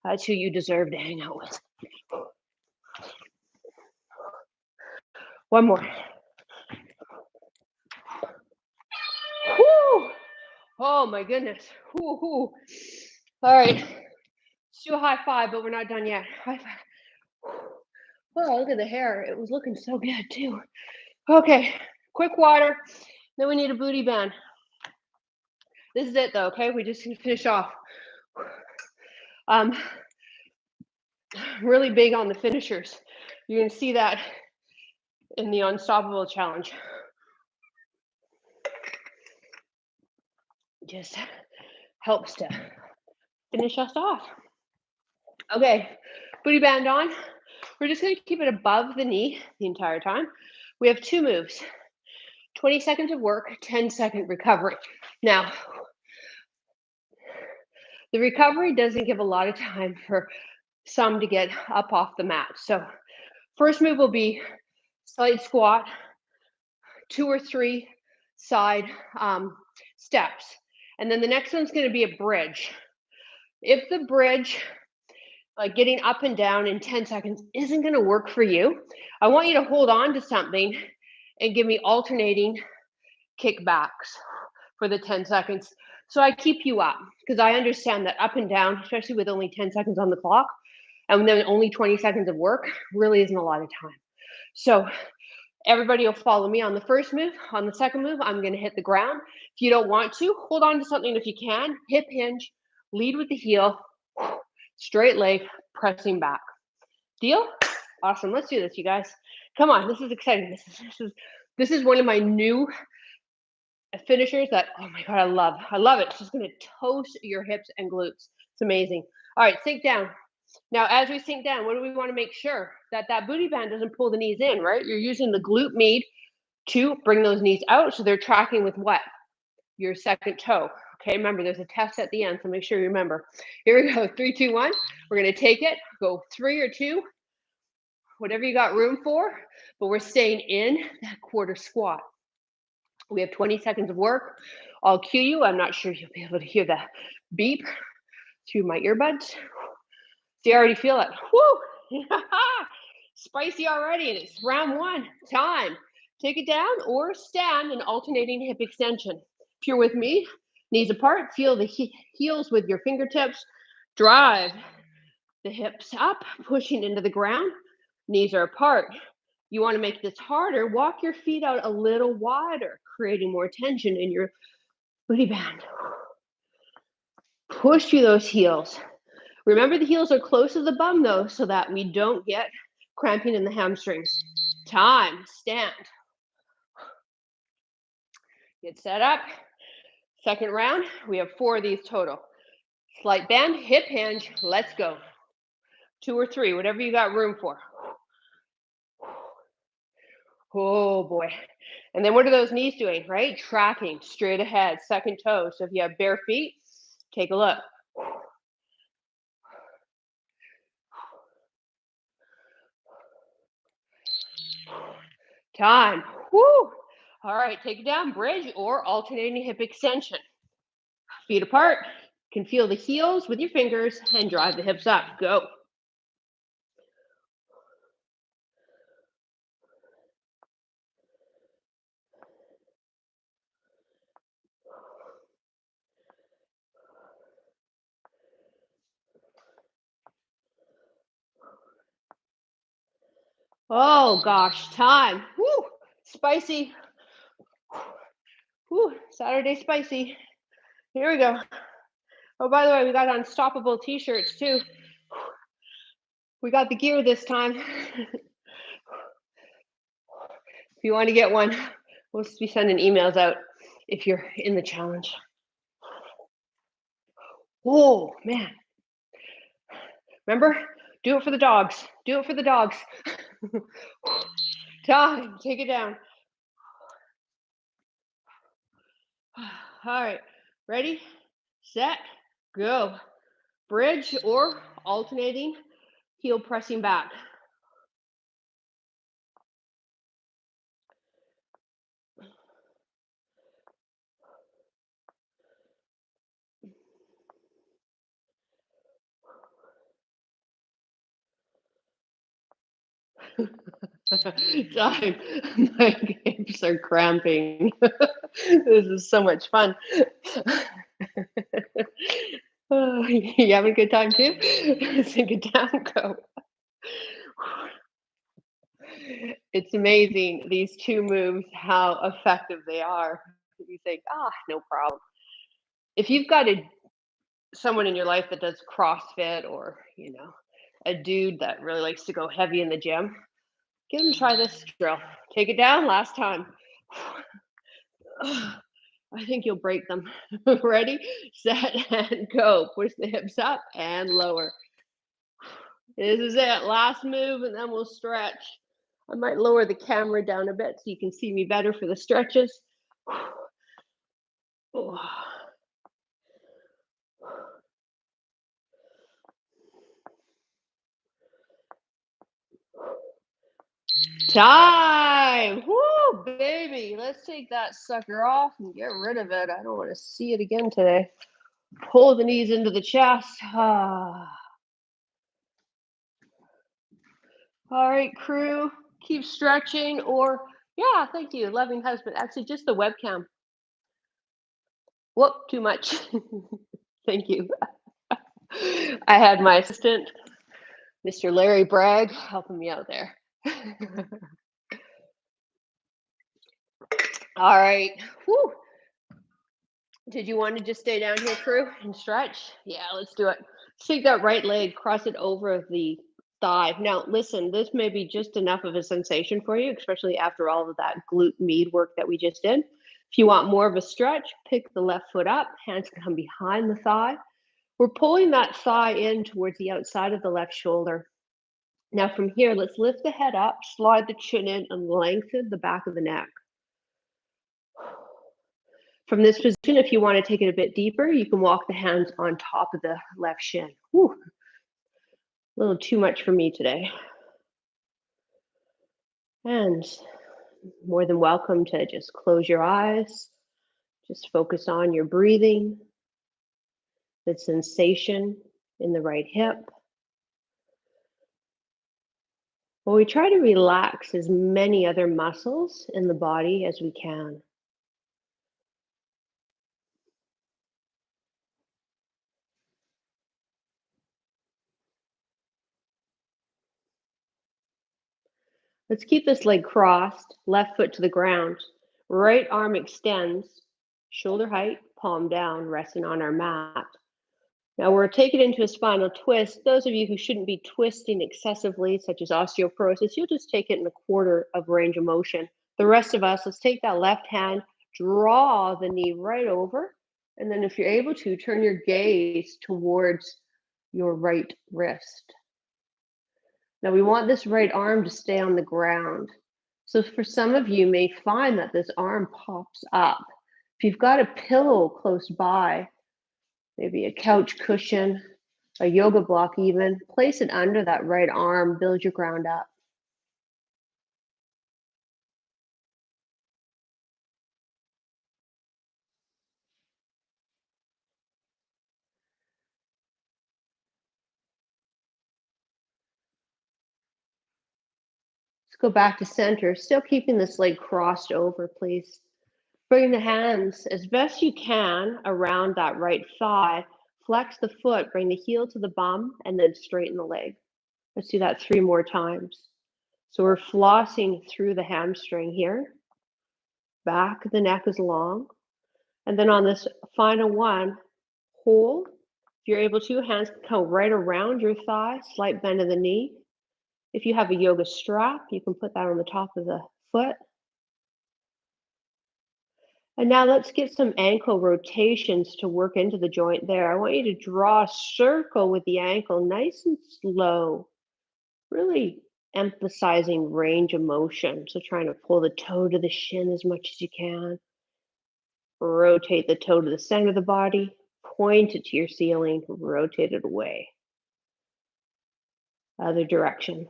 That's who you deserve to hang out with. One more. Woo! Oh my goodness. Woo, woo. All right. Let's do a high five, but we're not done yet. High five. Oh, look at the hair. It was looking so good too. Okay, quick water. Then we need a booty band. This is it though, okay? We just need to finish off. Really big on the finishers. You're gonna see that in the Unstoppable Challenge. Just helps to finish us off. Okay, booty band on. We're just gonna keep it above the knee the entire time. We have 2 moves, 20 seconds of work, 10-second recovery. Now, the recovery doesn't give a lot of time for some to get up off the mat. So first move will be slight squat, 2 or 3 side steps. And then the next one's gonna be a bridge. If the bridge, like getting up and down in 10 seconds, isn't gonna work for you, I want you to hold on to something and give me alternating kickbacks for the 10 seconds. So I keep you up, because I understand that up and down, especially with only 10 seconds on the clock, and then only 20 seconds of work, really isn't a lot of time. So everybody will follow me on the first move. On the second move, I'm gonna hit the ground. If you don't want to, hold on to something if you can. Hip hinge, lead with the heel, straight leg, pressing back. Deal? Awesome, let's do this, you guys. Come on, this is exciting. This is one of my new finishers that, oh my God, I love it. It's just gonna toast your hips and glutes. It's amazing. All right, sink down. Now, as we sink down, what do we want to make sure? That booty band doesn't pull the knees in, right? You're using the glute med to bring those knees out, so they're tracking with what? Your second toe. Okay, remember, there's a test at the end, so make sure you remember. Here we go, 3, 2, 1. We're gonna take it, go 3 or 2, whatever you got room for, but we're staying in that quarter squat. We have 20 seconds of work. I'll cue you. I'm not sure you'll be able to hear the beep through my earbuds. See, I already feel it. Woo! Spicy already, and it's round 1. Time. Take it down or stand in alternating hip extension. If you're with me, knees apart, feel the heels with your fingertips. Drive the hips up, pushing into the ground. Knees are apart. You want to make this harder, walk your feet out a little wider, creating more tension in your booty band. Push through those heels. Remember, the heels are close to the bum though, so that we don't get cramping in the hamstrings. Time, stand. Get set up. Second round, we have 4 of these total. Slight bend, hip hinge, let's go. 2 or 3, whatever you got room for. Oh boy. And then what are those knees doing, right? Tracking straight ahead, second toe. So if you have bare feet, take a look. Time. Woo. All right, take it down, bridge or alternating hip extension. Feet apart. Can feel the heels with your fingers and drive the hips up. Go. Oh gosh, time. Woo. Spicy. Woo. Saturday spicy. Here we go. Oh, by the way, we got Unstoppable t-shirts too. We got the gear this time. If you want to get one, we'll be sending emails out if you're in the challenge. Oh, man. Remember? Do it for the dogs. Do it for the dogs. Time. Take it down. All right. Ready? Set. Go. Bridge or alternating heel pressing back. Time. My hips are cramping. This is so much fun. Oh, you having a good time too? Sink it down, go. It's amazing, these two moves, how effective they are. You think, ah, no problem. If you've got someone in your life that does CrossFit or, a dude that really likes to go heavy in the gym, give them try this drill. Take it down, last time. I think you'll break them. Ready, set, and go. Push the hips up and lower. This is it. Last move, and then we'll stretch. I might lower the camera down a bit so you can see me better for the stretches. Oh. Time! Woo, baby. Let's take that sucker off and get rid of it. I don't want to see it again today. Pull the knees into the chest. Ah. All right, crew, keep stretching or, yeah, thank you, loving husband. Actually, just the webcam. Whoop, too much. Thank you. I had my assistant, Mr. Larry Bragg, helping me out there. All right. Whew. Did you want to just stay down here, crew, and stretch? Yeah, let's do it. Take that right leg, cross it over the thigh. Now, listen, this may be just enough of a sensation for you, especially after all of that glute med work that we just did. If you want more of a stretch, pick the left foot up, hands come behind the thigh. We're pulling that thigh in towards the outside of the left shoulder. Now from here, let's lift the head up, slide the chin in, and lengthen the back of the neck. From this position, if you want to take it a bit deeper, you can walk the hands on top of the left shin. Whew. A little too much for me today. And more than welcome to just close your eyes, just focus on your breathing, the sensation in the right hip. Well, we try to relax as many other muscles in the body as we can. Let's keep this leg crossed, left foot to the ground. Right arm extends, shoulder height, palm down, resting on our mat. Now we're taking it into a spinal twist. Those of you who shouldn't be twisting excessively, such as osteoporosis, you'll just take it in a quarter of range of motion. The rest of us, let's take that left hand, draw the knee right over, and then if you're able to, turn your gaze towards your right wrist. Now we want this right arm to stay on the ground. So for some of you may find that this arm pops up. If you've got a pillow close by, maybe a couch cushion, a yoga block even, place it under that right arm, build your ground up. Let's go back to center, still keeping this leg crossed over, please. Bring the hands as best you can around that right thigh. Flex the foot, bring the heel to the bum, and then straighten the leg. Let's do that 3 more times. So we're flossing through the hamstring here. Back of the neck is long. And then on this final one, hold. If you're able to, hands can come right around your thigh, slight bend of the knee. If you have a yoga strap, you can put that on the top of the foot. And now let's get some ankle rotations to work into the joint there. I want you to draw a circle with the ankle, nice and slow, really emphasizing range of motion. So trying to pull the toe to the shin as much as you can. Rotate the toe to the center of the body, point it to your ceiling, rotate it away. Other direction.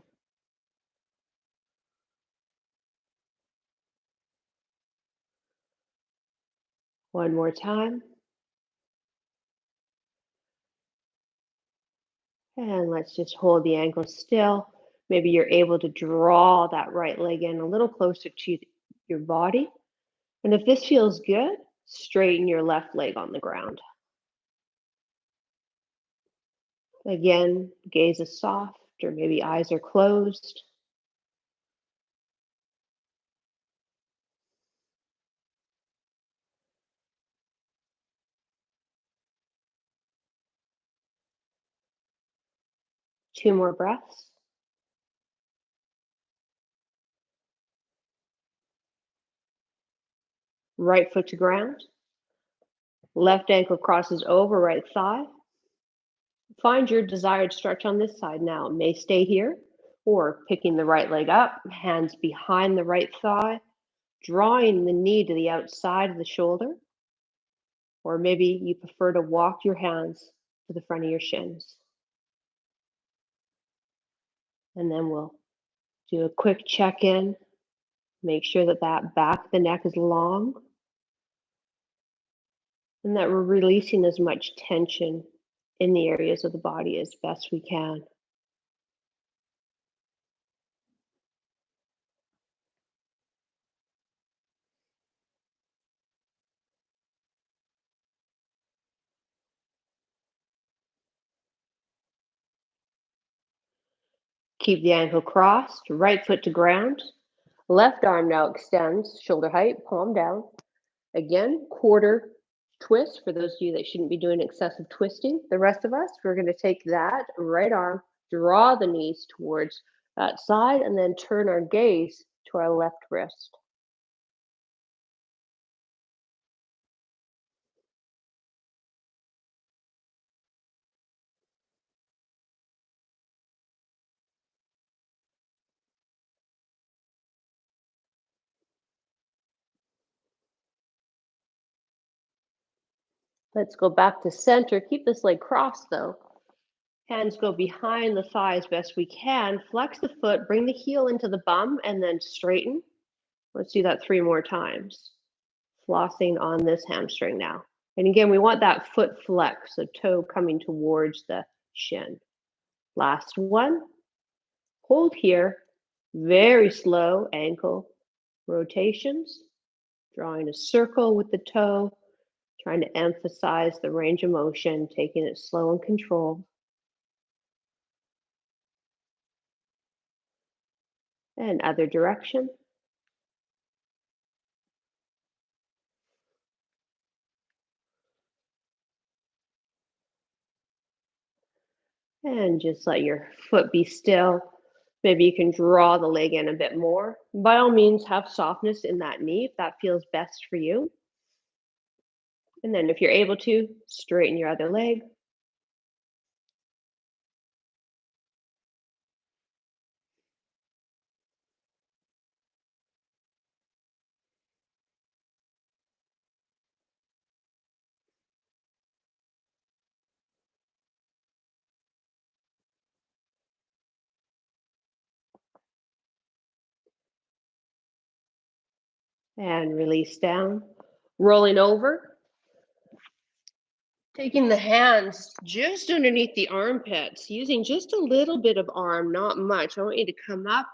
One more time. And let's just hold the ankle still. Maybe you're able to draw that right leg in a little closer to your body. And if this feels good, straighten your left leg on the ground. Again, gaze is soft, or maybe eyes are closed. Two more breaths. Right foot to ground. Left ankle crosses over right thigh. Find your desired stretch on this side now. It may stay here, or picking the right leg up, hands behind the right thigh, drawing the knee to the outside of the shoulder. Or maybe you prefer to walk your hands to the front of your shins. And then we'll do a quick check-in. Make sure that that back of the neck is long and that we're releasing as much tension in the areas of the body as best we can. Keep the ankle crossed, right foot to ground. Left arm now extends, shoulder height, palm down. Again, quarter twist for those of you that shouldn't be doing excessive twisting. The rest of us, we're going to take that right arm, draw the knees towards that side, and then turn our gaze to our left wrist. Let's go back to center. Keep this leg crossed though. Hands go behind the thighs best we can. Flex the foot, bring the heel into the bum, and then straighten. Let's do that 3 more times. Flossing on this hamstring now. And again, we want that foot flex, the toe coming towards the shin. Last one. Hold here. Very slow ankle rotations. Drawing a circle with the toe. Trying to emphasize the range of motion, taking it slow and controlled. And other direction. And just let your foot be still. Maybe you can draw the leg in a bit more. By all means, have softness in that knee if that feels best for you. And then if you're able to, straighten your other leg. And release down. Rolling over. Taking the hands just underneath the armpits, using just a little bit of arm, not much. I want you to come up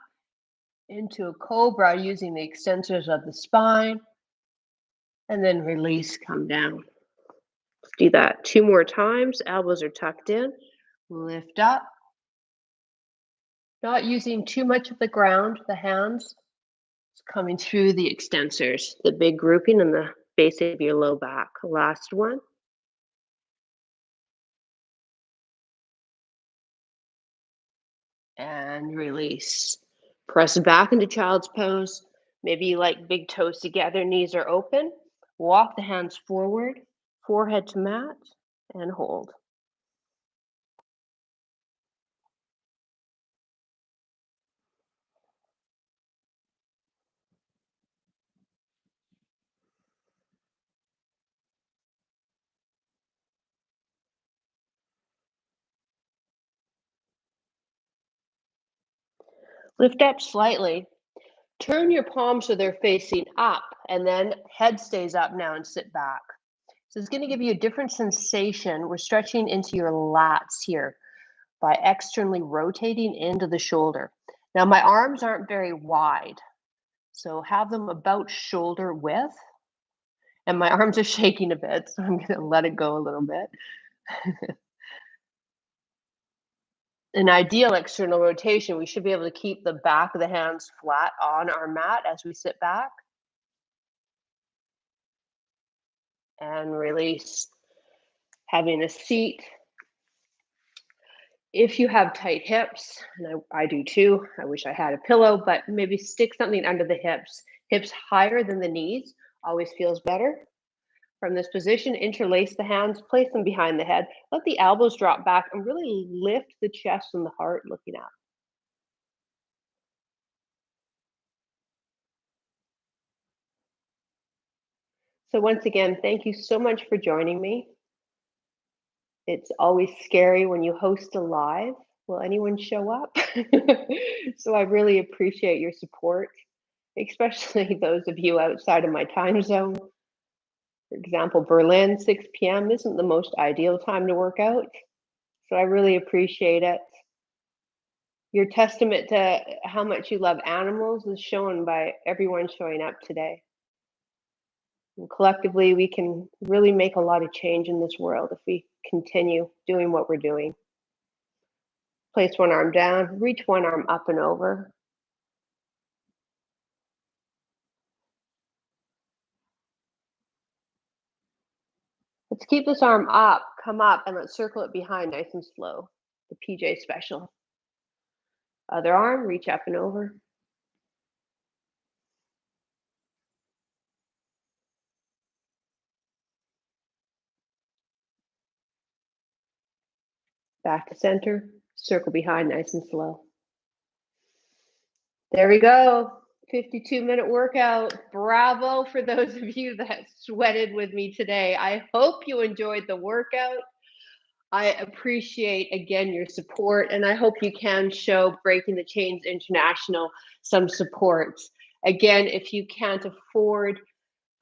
into a cobra using the extensors of the spine. And then release, come down. Let's do that 2 more times. Elbows are tucked in. Lift up. Not using too much of the ground, the hands. It's coming through the extensors, the big grouping in the base of your low back. Last one. And release. Press back into child's pose. Maybe you like big toes together, knees are open. Walk the hands forward, forehead to mat, and hold. Lift up slightly. Turn your palms so they're facing up, and then head stays up now and sit back. So it's going to give you a different sensation. We're stretching into your lats here. by externally rotating into the shoulder. Now, my arms aren't very wide, so have them about shoulder width. And my arms are shaking a bit, so I'm gonna let it go a little bit. An ideal external rotation, we should be able to keep the back of the hands flat on our mat as we sit back. And release. Having a seat. If you have tight hips, and I do too, I wish I had a pillow, but maybe stick something under the hips. Hips higher than the knees always feels better. From this position, interlace the hands, place them behind the head. Let the elbows drop back and really lift the chest and the heart looking up. So once again, thank you so much for joining me. It's always scary when you host a live. Will anyone show up? So I really appreciate your support, especially those of you outside of my time zone. For example, Berlin, 6 p.m. isn't the most ideal time to work out. So I really appreciate it. Your testament to how much you love animals is shown by everyone showing up today. And collectively, we can really make a lot of change in this world if we continue doing what we're doing. Place one arm down, reach one arm up and over. Let's keep this arm up, come up, and let's circle it behind nice and slow. The PJ special. Other arm, reach up and over. Back to center, circle behind nice and slow. There we go. 52-minute workout. Bravo for those of you that sweated with me today. I hope you enjoyed the workout. I appreciate, again, your support, and I hope you can show Breaking the Chains International some support. Again, if you can't afford,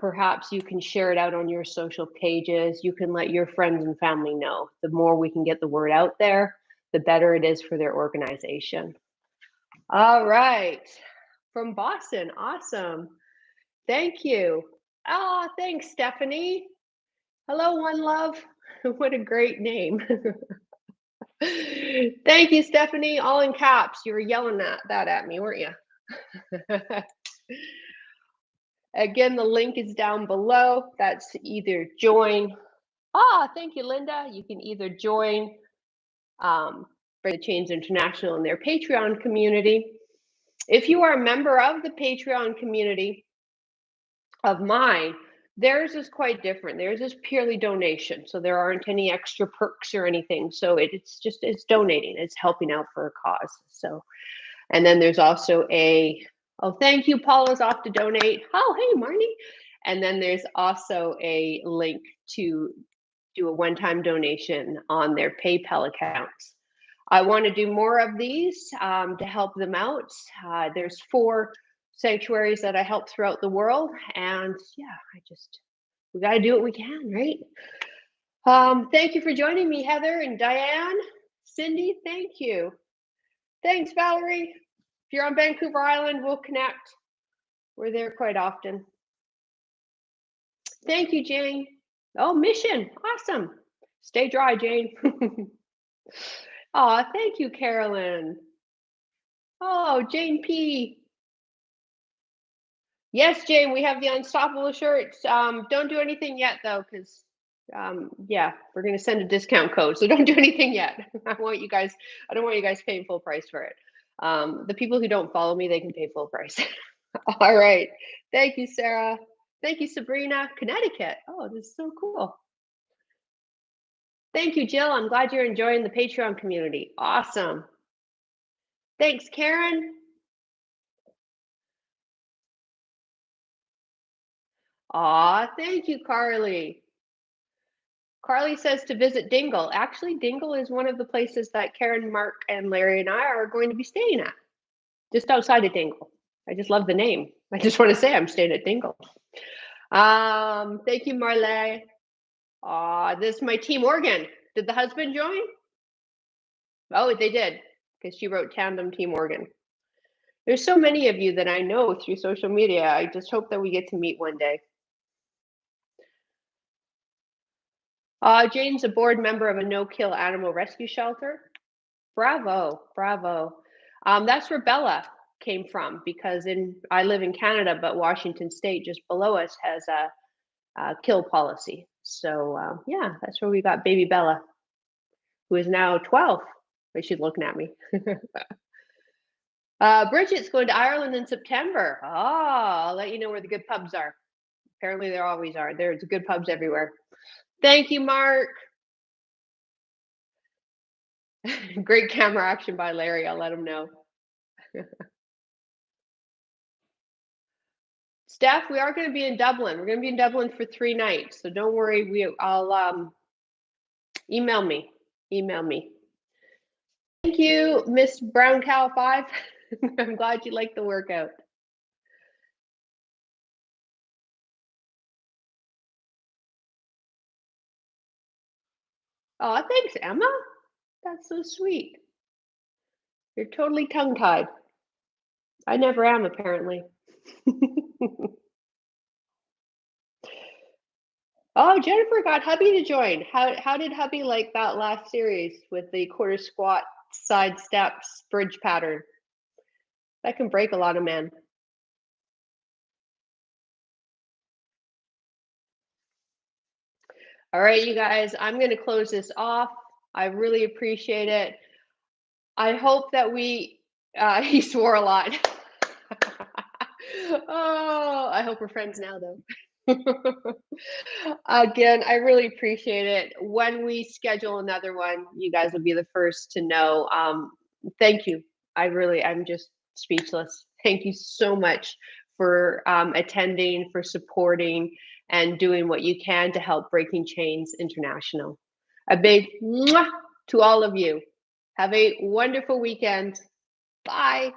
perhaps you can share it out on your social pages. You can let your friends and family know. The more we can get the word out there, the better it is for their organization. All right. From Boston. Awesome. Thank you. Ah, thanks, Stephanie. Hello, One Love. What a great name. Thank you, Stephanie. All in caps. You were yelling that at me, weren't you? Again, the link is down below. That's either join. Ah, thank you, Linda. You can either join for the Chains International in their Patreon community. If you are a member of the Patreon community of mine, theirs is quite different. Theirs is purely donation. So there aren't any extra perks or anything. So it's donating. It's helping out for a cause. So, and then there's also oh, thank you. Paula's off to donate. Oh, hey, Marnie. And then there's also a link to do a one-time donation on their PayPal accounts. I want to do more of these to help them out. There's 4 sanctuaries that I help throughout the world. And yeah, we got to do what we can, right? Thank you for joining me, Heather and Diane. Cindy, thank you. Thanks, Valerie. If you're on Vancouver Island, we'll connect. We're there quite often. Thank you, Jane. Oh, Mission. Awesome. Stay dry, Jane. Oh, thank you, Carolyn. Oh, Jane P. Yes, Jane, we have the Unstoppable shirts. Don't do anything yet, though, because yeah, we're going to send a discount code. So don't do anything yet. I don't want you guys paying full price for it. The people who don't follow me, they can pay full price. All right. Thank you, Sarah. Thank you, Sabrina. Connecticut. Oh, this is so cool. Thank you, Jill. I'm glad you're enjoying the Patreon community. Awesome. Thanks, Karen. Aw, thank you, Carly. Carly says to visit Dingle. Actually, Dingle is one of the places that Karen, Mark, and Larry and I are going to be staying at, just outside of Dingle. I just love the name. I just want to say I'm staying at Dingle. Thank you, Marley. This is my team organ. Did the husband join? Oh, they did, because she wrote Tandem Team Organ. There's so many of you that I know through social media. I just hope that we get to meet one day. Jane's a board member of a no-kill animal rescue shelter. Bravo, bravo. That's where Bella came from because I live in Canada, but Washington State, just below us, has a kill policy. So yeah, that's where we got baby Bella, who is now 12. But she's looking at me. Bridget's going to Ireland in September. Oh, I'll let you know where the good pubs are. Apparently, there always are. There's good pubs everywhere. Thank you, Mark. Great camera action by Larry. I'll let him know. Steph, we are going to be in Dublin. We're going to be in Dublin for 3 nights, so don't worry. I'll email me. Email me. Thank you, Miss Brown Cow 5. I'm glad you liked the workout. Oh, thanks, Emma. That's so sweet. You're totally tongue-tied. I never am, apparently. Oh, Jennifer got hubby to join. How did hubby like that last series with the quarter squat, side steps, bridge pattern? That can break a lot of men. All right, you guys, I'm going to close this off. I really appreciate it. I hope that he swore a lot. Oh, I hope we're friends now, though. Again, I really appreciate it. When we schedule another one, you guys will be the first to know. Thank you. I'm just speechless. Thank you so much for attending, for supporting, and doing what you can to help Breaking Chains International. A big mwah to all of you. Have a wonderful weekend. Bye.